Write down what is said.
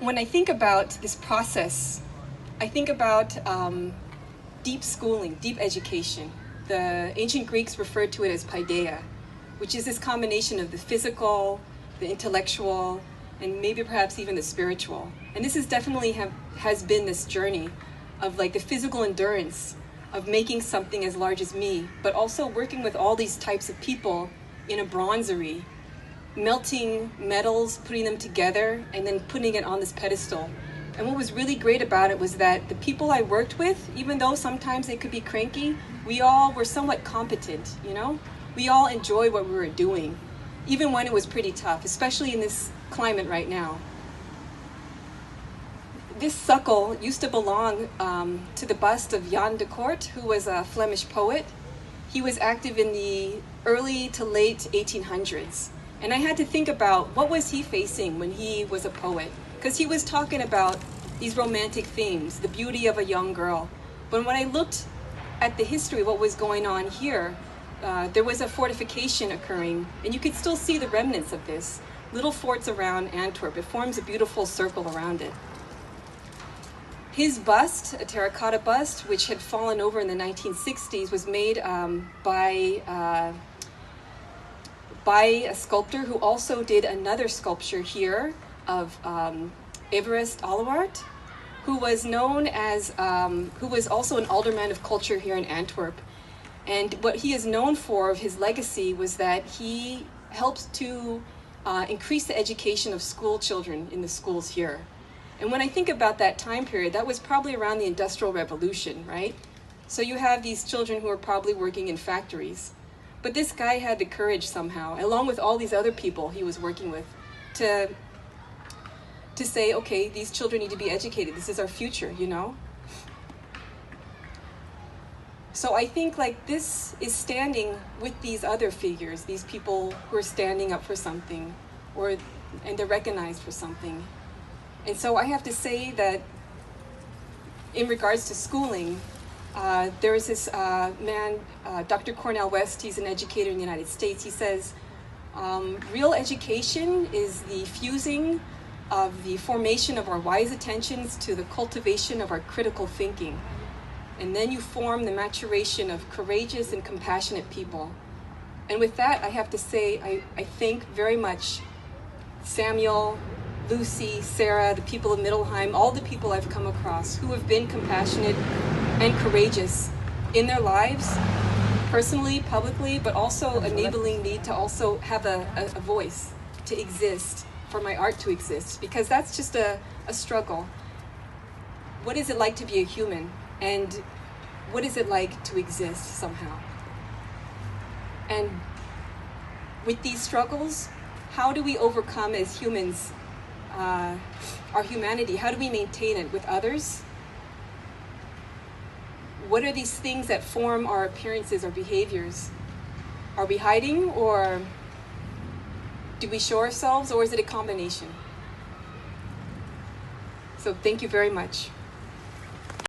When I think about this process, I think about deep schooling, deep education. The ancient Greeks referred to it as paideia, which is this combination of the physical, the intellectual, and maybe perhaps even the spiritual. And this is definitely has been this journey of like the physical endurance of making something as large as me, but also working with all these types of people in a bronzery, melting metals, putting them together, and then putting it on this pedestal. And what was really great about it was that the people I worked with, even though sometimes they could be cranky, we all were somewhat competent, you know? We all enjoyed what we were doing, even when it was pretty tough, especially in this climate right now. This suckle used to belong to the bust of Jan de Kort, who was a Flemish poet. He was active in the early to late 1800s. And I had to think about what was he facing when he was a poet? Because he was talking about these romantic themes, the beauty of a young girl. But when I looked at the history of what was going on here, there was a fortification occurring, and you could still see the remnants of this. Little forts around Antwerp. It forms a beautiful circle around it. His bust, a terracotta bust, which had fallen over in the 1960s, was made by a sculptor who also did another sculpture here of Everest Alwaard, who was known as, who was also an alderman of culture here in Antwerp. And what he is known for, his legacy, was that he helped to increase the education of school children in the schools here. And when I think about that time period, that was probably around the Industrial Revolution, right? So you have these children who are probably working in factories. But this guy had the courage somehow, along with all these other people he was working with, to say, okay, these children need to be educated. This is our future, you know? So I think like this is standing with these other figures, these people who are standing up for something, and they're recognized for something. And so I have to say that in regards to schooling, there is this man, Dr. Cornel West, he's an educator in the United States. He says, real education is the fusing of the formation of our wise attentions to the cultivation of our critical thinking. And then you form the maturation of courageous and compassionate people. And with that, I have to say, I thank very much Samuel, Lucy, Sarah, the people of Middelheim, all the people I've come across who have been compassionate and courageous in their lives, personally, publicly, but also enabling me to also have a voice, to exist, for my art to exist, because that's just a struggle. What is it like to be a human? And what is it like to exist somehow? And with these struggles, how do we overcome as humans our humanity? How do we maintain it with others? What are these things that form our appearances, our behaviors? Are we hiding, or do we show ourselves, or is it a combination? So thank you very much.